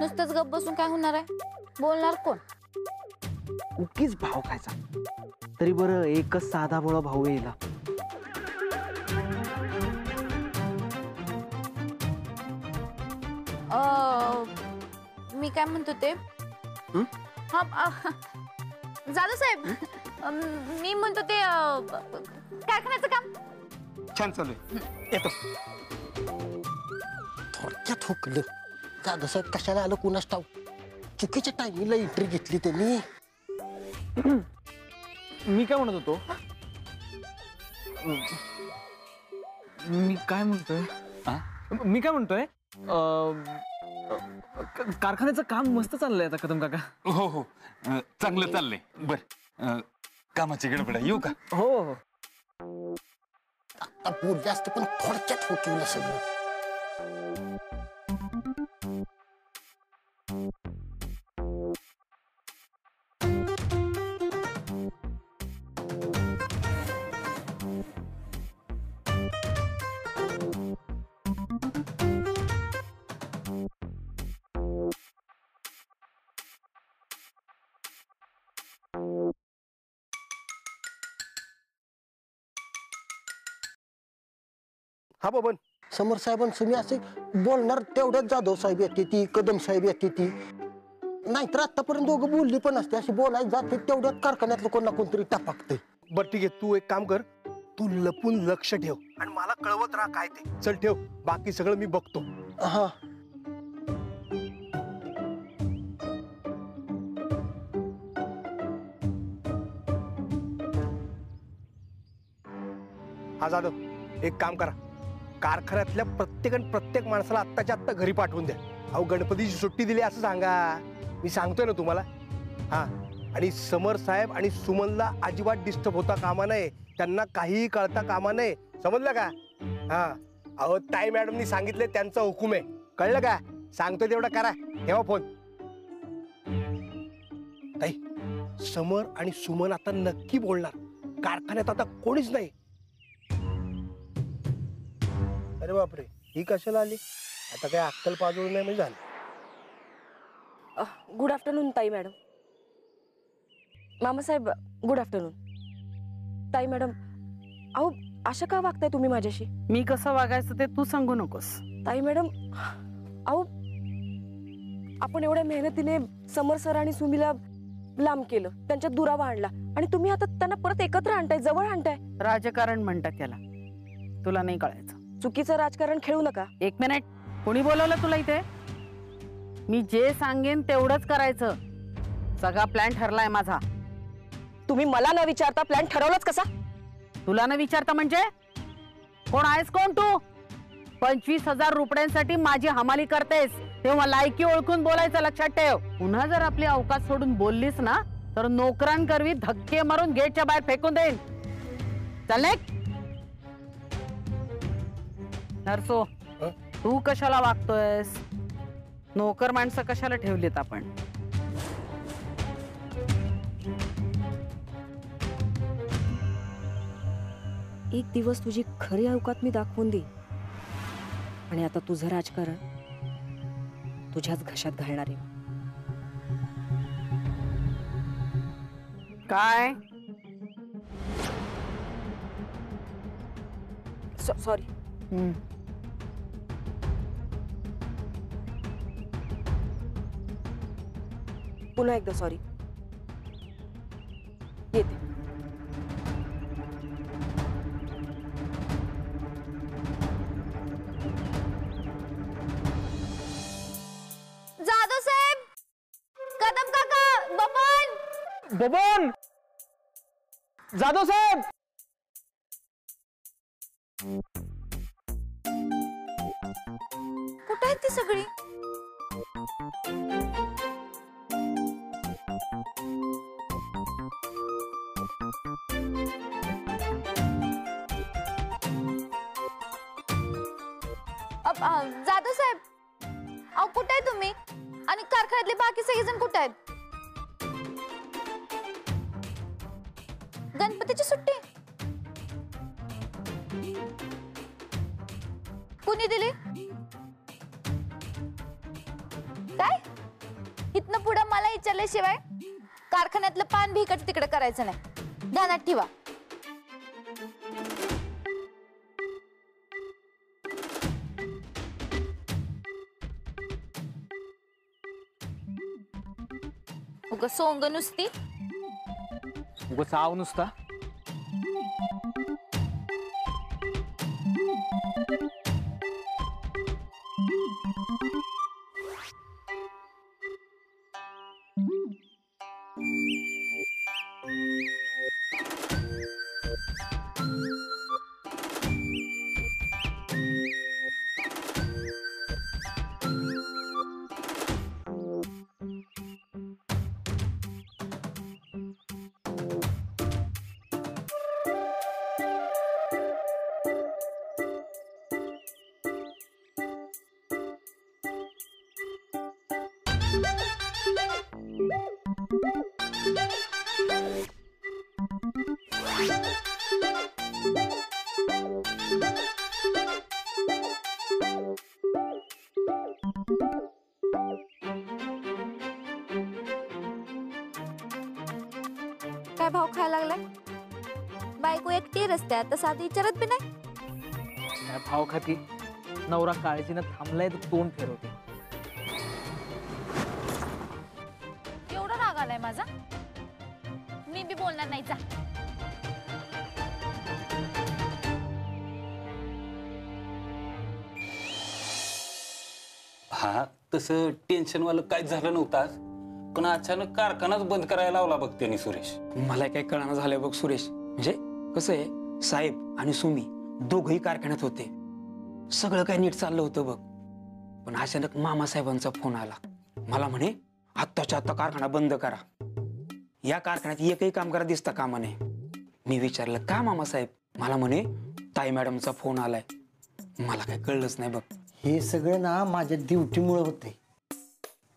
नुसतंच गप्प बसून काय होणार आहे? बोलणार कोण? उगीच भाव खायचा. तरी बरं एकच साधा भोळा भाऊ येईल. मी काय म्हणतो ते, जाधव साहेब, मी म्हणतो ते कारखान्याचं काम छान चालू आहे. येतो. थोडक्यात हुकलं. जाधव साहेब कशाला आलं कुणास ठाऊक. चुकीच्या टायमिंगला एंट्री घेतली त्यांनी. मी काय म्हणत होतो, मी काय म्हणतोय कारखान्याचं काम मस्त चाललंय आता कदम काका. हो हो, चांगलं चाललंय. बर, कामाची गडबड आहे. येऊ का? हो हो. आता बोलले असते पण थोडक्यात हुकलं सगळं. हा बबन, समर साहेबांनी तुम्ही असे बोलणार तेवढ्याच जाधव साहेब येते ती, कदम साहेब येते ती. नाहीतर आतापर्यंत दोघं बोलली पण असते. अशी बोलायला जाते तेवढ्यात कारखान्यातलं कोण ना कोणतरी टपाकते. बर ठीक आहे, तू एक काम कर, तू लपून लक्ष ठेव आणि मला कळवत राहा काय ते. चल ठेव, बाकी सगळं मी बघतो. हा हा जाधव, एक काम करा, कारखान्यातल्या प्रत्येक माणसाला आत्ताच्या आत्ता घरी पाठवून द्या. अहो गणपतीची सुट्टी दिली असं सांगा. मी सांगतोय ना तुम्हाला. हा, आणि समर साहेब आणि सुमनला अजिबात डिस्टर्ब होता कामा नये. त्यांना काहीही कळता कामा नये, समजलं का? हा, अहो ताई मॅडमनी सांगितले, त्यांचा हुकूम आहे. कळलं का? सांगतोय तेवढं करा. ठेवा फोन. ताई, समर आणि सुमन आता नक्की बोलणार. कारखान्यात आता कोणीच नाही. अरे बापरे, ही कशाला आली? आता काय अक्कल पाजवून नाही म्हणजे झालं. गुड आफ्टरनून ताई मॅडम. Mamasaheb good afternoon. ताई मॅडम, अहो अशा का वागताय तुम्ही माझ्याशी? मी कसं वागायचं ते तू सांगू नकोस. ताई मॅडम, अहो आपण एवढ्या मेहनतीने समर सर आणि सुमीला लांब केलं, त्यांच्यात दुरावा आणला आणि तुम्ही आता त्यांना परत एकत्र आणताय, जवळ आणताय. राजकारण म्हणतात त्याला, तुला नाही कळायचं. चुकीचं राजकारण खेळू नका. एक मिनिट, कोणी बोलवलं तुला इथे? मी जे सांगेन तेवढंच करायचं. सगळा प्लॅन ठरलाय माझा. तुम्ही मला न विचारता प्लॅन ठरवलाच कसा? तुला न विचारता म्हणजे? कोण आहेस कोण तू? 25,000 रुपयांसाठी माझी हमाली करतेस तेव्हा लायकी ओळखून बोलायचं, लक्षात ठेव. पुन्हा जर आपली अवकाश सोडून बोललीस ना तर नोकरांकरवी धक्के मारून गेटच्या बाहेर फेकून देईन. चल निघ. नरसो, तू कशाला वागतोयस? नोकर माणसं कशाला ठेवलीत आपण? एक दिवस तुझी खरी अवकात मी दाखवून दे आणि आता तुझं राजकारण तुझ्याच घशात घालणार आहे. काय? सॉरी. पुन्हा एकदा सॉरी. येते. जाधव साहेब, कदम काका, बबन. बबन, जाधव साहेब. कुठे आहेत ती सगळी? जाधव साहेब, अहो कुठे आहे तुम्ही? आणि कारखान्यातले बाकी सगळेजण कुठे आहेत? गणपतीची सुट्टी कुणी दिली? काय? इथनं पुढे मला विचारल्याशिवाय कारखान्यातलं पान भी इकडचं तिकडे करायचं नाही, ध्यानात ठेवा. उगा सोंग नुसती. उगाच आव नुसता. काय भाव खायला लागलाय? बायको एकटी रस्त्यात तर साधी विचारत बी नाही. काय भाव खाती? नवरा काळजीनं थांबलाय तर तोंड फिरवते. एवढा राग आलाय माझा? मी बी बोलणार नाही, जा. हा तसं टेन्शन वालं काहीच झालं नव्हतं आज, पण अचानक कारखानाच बंद करायला लावला बघ त्यांनी सुरेश. मला काही कळना झालंय बघ सुरेश. म्हणजे कसं आहे, साहेब आणि सुमी दोघही कारखान्यात होते, सगळं काही नीट चाललं होतं बघ. पण अचानक मामासाहेबांचा फोन आला. मला म्हणे आत्ताच्या आत्ता कारखाना बंद करा, या कारखान्यात एकही कामगार दिसता कामा नये. मी विचारलं का मामासाहेब? मला म्हणे ताई मॅडमचा फोन आलाय. मला काही कळलंच नाही बघ. हे सगळं ना माझ्या ड्युटीमुळे होते.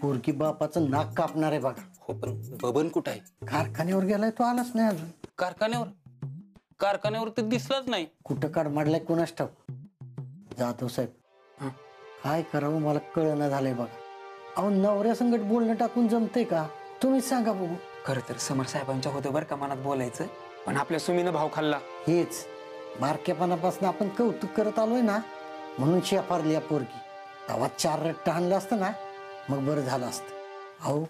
पोरकी बापाचं नाक कापणार आहे बघा. हो पण बबन कुठं आहे? कारखान्यावर गेलाय, तो आलाच नाही अजून. कारखान्यावर तर दिसलाच नाही. कुठं काढ मारलाय कोणाच ठाऊक. जाधव साहेब, काय करावं मला कळना झालंय बघा. अहो, नवऱ्या संगत बोलणं टाकून जमतंय का? तुम्हीच सांगा बघू. खरं तर समर साहेबांच्या होतं बरं का मनात बोलायचं, पण आपल्या सुमीनं भाव खाल्ला. हेच बारक्यापणापासून आपण कौतुक करत आलोय ना, म्हणून शेफारली या पोरगी. तेव्हा 4 रट्टा आणलं असतं ना, मग बरं झालं असतं. अहो,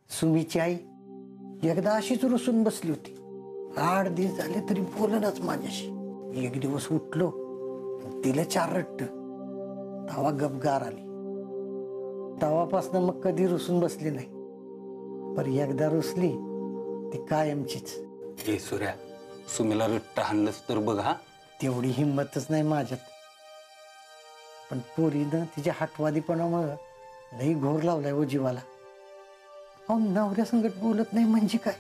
सुमीची आई एकदा अशीच रुसून बसली होती. 8 दिवस झाले तरी बोलनाच माझ्याशी. एक दिवस उठलो, तिला 4 रट्ट. तवा गपगार आली. तवापासनं मग कधी रुसून बसली नाही. पर एकदा रुसली ती कायमचीच. हे सूर्या, सुमीला रट्टा हाणलंस तर बघ. हा तेवढी हिंमतच नाही माझ्यात. पण पोरीनं तिच्या हटवादीपणामुळं लई घोर लावलाय हो जीवाला. अहो, नवऱ्या संगत बोलत नाही म्हणजे काय?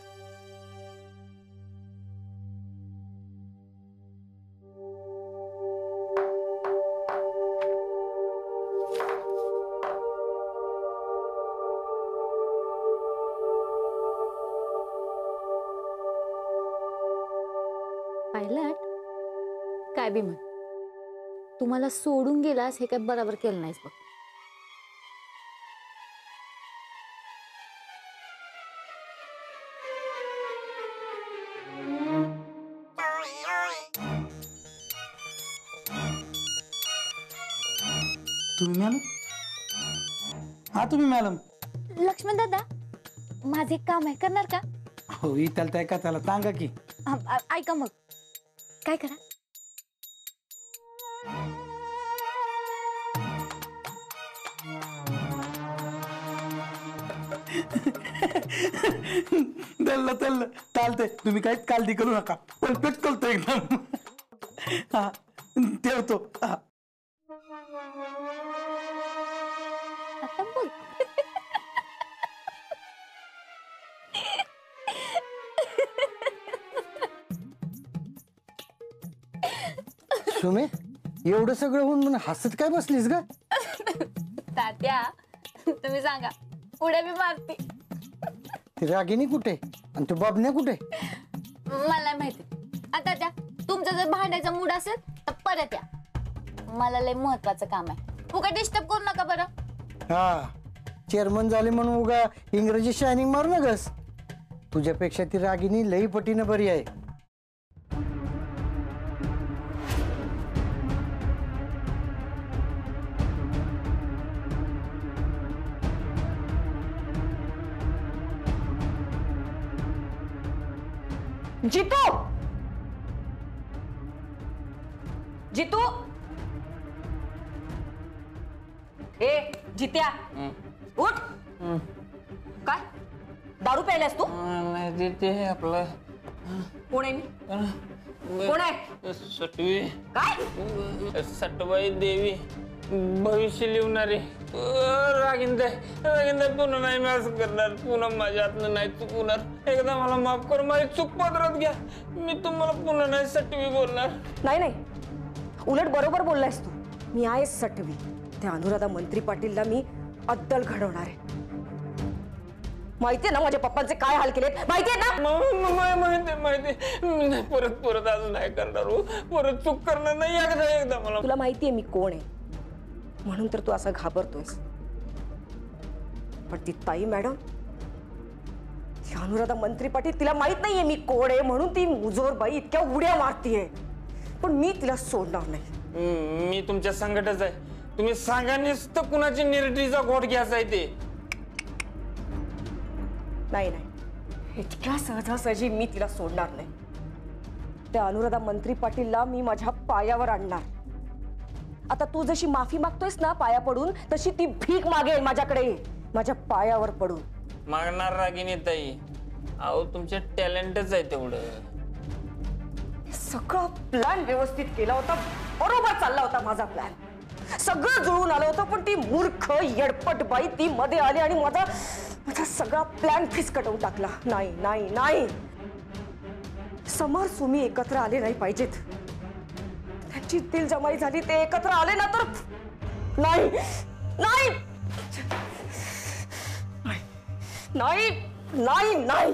पायलट, काय बी म्हण, तुम्हाला सोडून गेलास हे काय बरोबर केलं नाहीस बघ. तुम्ही मॅडम? हा तुम्ही मॅडम? लक्ष्मण दादा, माझे एक काम आहे, करणार का? हो, इथलं काय का त्याला सांगा की. ऐका मग, काय करा, तल्ल चालतंय. तुम्ही काही काळजी करू नका, परफेक्ट करतो एकदम. हा, ठेवतो. हा. आता बोल. सुमे, एवढं सगळं होऊन म्हणून हसत काय बसलीस ग? तात्या, तुम्ही सांगा, उड्या बी मारते. ती रागिनी कुठे आणि तू बाबण्या कुठे? मला माहिती. आता त्या तुमचा जर भांडायचा मूड असेल तर परत या. मला लय महत्वाचं काम आहे. तू काय डिस्टर्ब करू नका बरं. हा, चेअरमन झाले म्हणून उगा इंग्रजी शायनिंग मारू नकस. तुझ्यापेक्षा ती रागिनी लई पटीनं बरी आहे. जितू, जितू, ए जित्या, उठ. काय दारू प्यायलास तू? नाही ते आपलं कोण आहे मी? कोण आहे? सटवी काय? सटवाई देवी भविष्य लिवणारी रागिंदा पुन्हा नाही मी असं करणार. पुन्हा माझ्या हातनं नाही चुकवणार. एकदा मला माफ कर. माझी चूक पदरात घ्या. मी तुम्हाला पुन्हा नाही सटवी बोलणार. नाही नाही, उलट बरोबर बोललायस तू. मी आहे सटवी. त्या अनुराधा मंत्री पाटीलला मी अद्दल घडवणार आहे. माहितीये ना माझ्या पप्पांचे काय हाल केलेत? माहितीये ना? माहिती मी नाही परत असं नाही करणार. परत चूक करणार नाही. एकदा मला तुला माहितीये मी कोण आहे म्हणून तर तू असा घाबरतोयस. पण ती ताई मॅडम, ती अनुराधा मंत्री पाटील, तिला माहित नाहीये मी कोण आहे म्हणून ती मुजोर बाई इतक्या उड्या मारतीये. पण मी तिला सोडणार नाही. मी तुमच्या संकटच आहे. तुम्ही सांगा नुसतं कुणाची निर्टीचा घोट घ्यायचा आहे ते. नाही नाही, इतक्या सहजासहजी मी तिला सोडणार नाही. त्या अनुराधा मंत्री पाटीलला मी माझ्या पायावर आणणार. आता तू जशी माफी मागतोयस ना पाया पडून, तशी ती भीक मागेल माझ्याकडे माझ्या पायावर पडून. मागणार रागिनी ताई. अहो तुमचे टॅलेंटच आहे तेवढं. सगळं प्लॅन व्यवस्थित केला होता. बरोबर चालला होता माझा प्लॅन. सगळं जुळून आलं होतं. पण ती मूर्ख येडपट बाई ती मध्ये आली आणि माझा सगळा प्लॅन फिसकटवून टाकला. नाही नाही नाही, समर सुमी एकत्र आले नाही पाहिजेत. त्यांची दिलजमाई झाली, ते एकत्र आले ना तर नाही नाही नाही नाही नाही.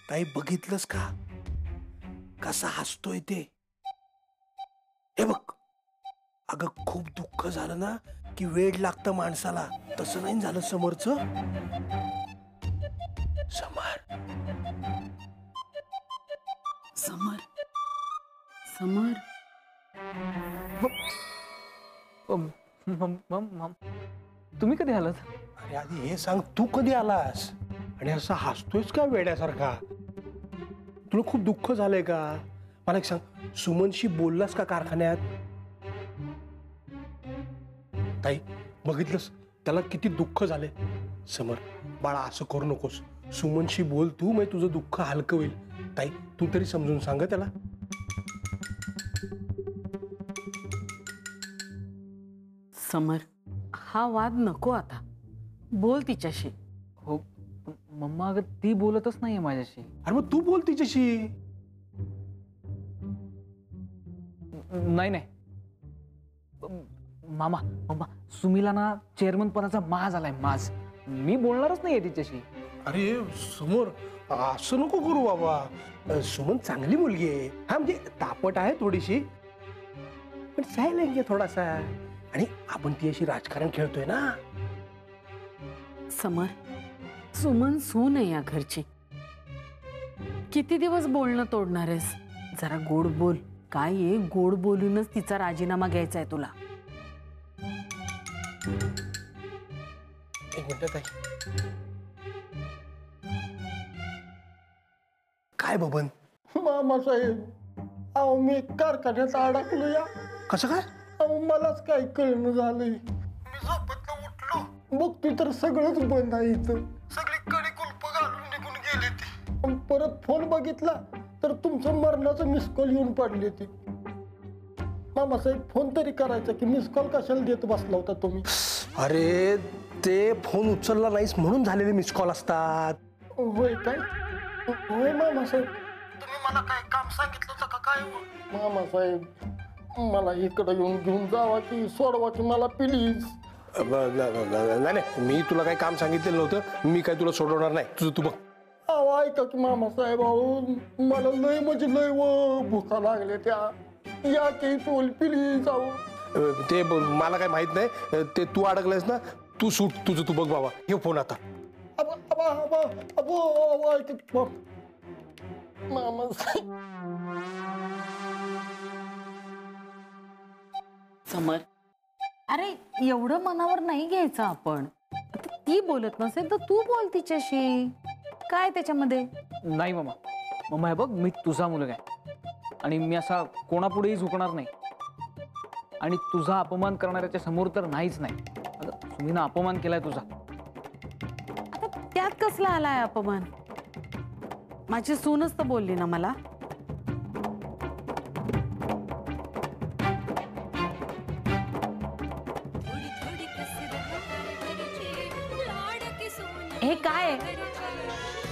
ताई बघितलंस का कसा हसतोय ते? हे बघ, अगं खूप दुःख झालं ना की वेड लागतं माणसाला. तसं नाही झालं समोरचं. समर समर समर तुम्ही कधी आलात? अरे आधी हे सांग, तू कधी आलास आणि असं हसतोयस का वेड्यासारखा? तुला खूप दुःख झालंय का? मला एक सांग, सुमनशी बोललास का कारखान्यात? ताई बघितलंस त्याला किती दुःख झालंय. समर बाळा असं करू नकोस. सुमनशी बोल तू, मग तुझं दुःख हलकं होईल. ताई तू तरी समजून सांग त्याला. समर, हा वाद नको आता. बोल तिच्याशी. हो मम्मा, अगं ती बोलतच नाहीये माझ्याशी. अरे मग तू बोल तिच्याशी. नाही नाही मामा, मम्मा सुमीला ना चेअरमन पदाचा माज आलाय, माज. मी बोलणारच नाहीये तिच्याशी. अरे समोर असं नको करू बाबा. सुमन चांगली मुलगी आहे. हा म्हणजे तापट आहे थोडीशी, पण सायलेंट आहे थोडासा. आणि आपण ती अशी राजकारण खेळतोय ना. समर, सुमन सून आहे या घरची. किती दिवस बोलणं तोडणार आहेस? जरा गोड बोल. काय आहे, गोड बोलूनच तिचा राजीनामा घ्यायचा आहे तुला. एक मिनिट ताई. काय बबन? मामासाहेब, अहो मी कारखान्यात अडकलो या. कसं काय? अहो मलाच काय कळणं झालंय. मी झोपेतनं उठलो, बघतोय तर सगळंच बंद आहे इथं. सगळी कडी कुलप घालून निघून गेली ती. परत फोन बघितला तर तुमचं मरणाचं मिस कॉल येऊन पडले ते. मामासाहेब, फोन तरी करायचा की मिस कॉल कशाला देत बसला होता तुम्ही? अरे ते फोन उचलला नाहीस म्हणून झालेले मिस कॉल असतात. होय काय? होय मामासाहेब, तुम्ही मला काय काम सांगितलं होतं का काय? मामासाहेब, मला इकडं येऊन घेऊन जावा की सोडवा की मला प्लीज. नाही, मी तुला काही काम सांगितलेलं नव्हतं. मी काय तुला सोडवणार नाही. तुझं तू बघ. अहो ऐका की मामासाहेब, अहो मला लय म्हणजे लय भुका लागले त्या. या की टोल प्लीज. अहो ते मला काय माहित नाही. ते तू अडकलायस ना, तू सूट. तुझं तू बघ बाबा. हे फोन आता. समर, अरे एवढं मनावर नाही घ्यायचं आपण. आता ती बोलत नसेल तर तू बोल तिच्याशी. काय त्याच्यामध्ये? नाही मामा. मम्मा हे बघ, मी तुझा मुलगा आहे आणि मी असा कोणापुढेही झुकणार नाही. आणि तुझा अपमान करणाऱ्याच्या समोर तर नाहीच नाही. सुमीनं अपमान केलाय तुझा. आता त्यात कसला आलाय अपमान? माझी सूनच तर बोलली ना मला. हे काय?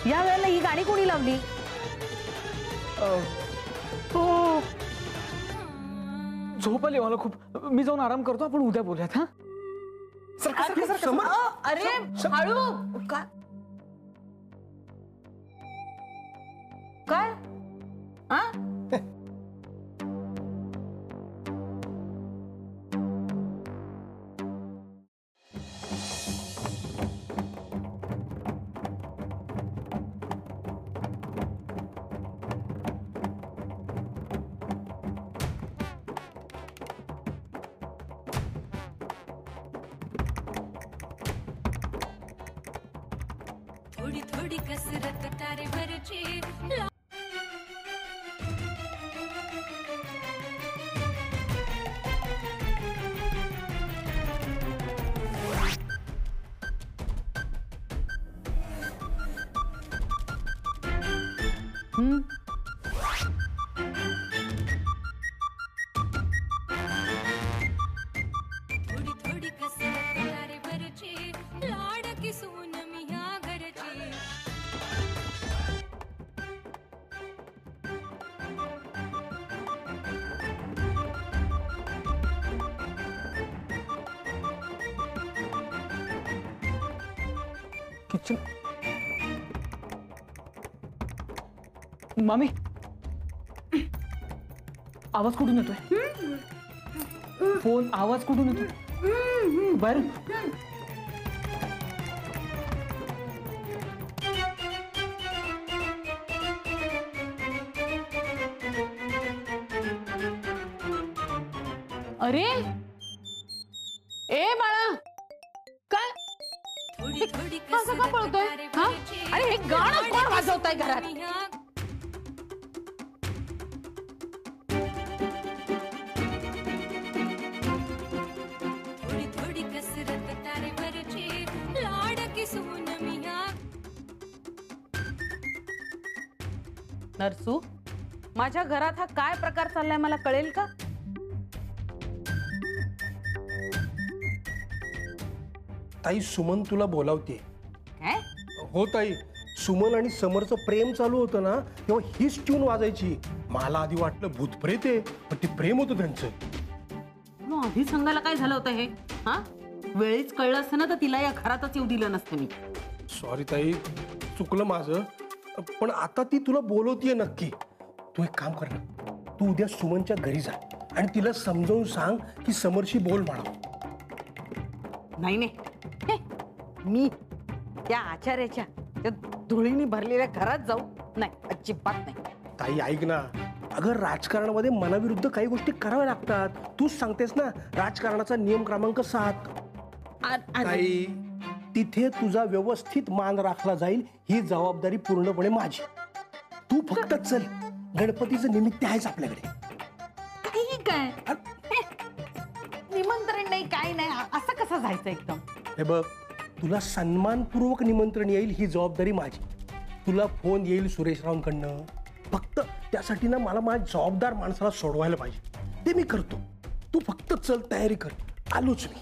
या वेळेला ही गाणी कोणी लावली? झोप आली मला खूप. मी जाऊन आराम करतो. आपण उद्या बोलूयात. हा अरे हळू. काय? थोड़ी थोड़ी कसरत तारे भरची. थोड़ी थोड़ी कसरत तारे भरची. लाडकी सून मी ह्या घरची. किचन. मामी, आवाज कुठून येतोय? फोन आवाज कुठून येतोय? बाहेर. अरे ए बाळा, काय थोडी थोडी असं का पळतोय? हा? अरे हे गाणं कोण वाजवताय घरात? थोडी थोडी कसरत तारे भरची. लाडकी सून मी ह्या. नरसू, माझ्या घरात हा काय प्रकार चाललाय मला कळेल का? ताई, सुमन तुला बोलावते. काय? हो ताई, सुमन आणि समरचं प्रेम चालू होतं ना, तेव्हा हीच ट्यून वाजायची. मला आधी वाटलं भूतप्रेत आहे, पण ते प्रेम होतं त्यांचं. मग आधी सांगायला काय झालं होतं हे? हा, वेळीच कळलं असतं ना तर तिला या घरातच येऊ दिलं नसतं मी. सॉरी ताई, चुकलं माझं, पण आता ती तुला बोलवतीये नक्की. तू एक काम कर ना, तू उद्या सुमनच्या घरी जा आणि तिला समजावून सांग की समरशी बोल म्हणा. नाही नाही हे, मी त्या आचार्याच्या त्या धुळीने भरलेल्या घरात जाऊ नाही, अजिबात नाही. ताई ऐक ना, अगं राजकारणामध्ये मनाविरुद्ध काही गोष्टी कराव्या लागतात. तूच सांगतेस ना, राजकारणाचा नियम क्रमांक 7. ताई, तिथे तुझा व्यवस्थित मान राखला जाईल ही जबाबदारी पूर्णपणे माझी. तू फक्त चल, गणपतीचं निमित्त आहेच आपल्याकडे. ठीक आहे, निमंत्रण नाही काय नाही, असं कसं जायचं एकदम. हे बघ, तुला सन्मानपूर्वक निमंत्रण येईल ही जबाबदारी माझी. तुला फोन येईल सुरेशरावांकडनं, फक्त त्यासाठी ना मला माझ्या जबाबदार माणसाला सोडवायला पाहिजे. ते मी करतो. तू फक्त चल, तयारी कर, आलोच मी.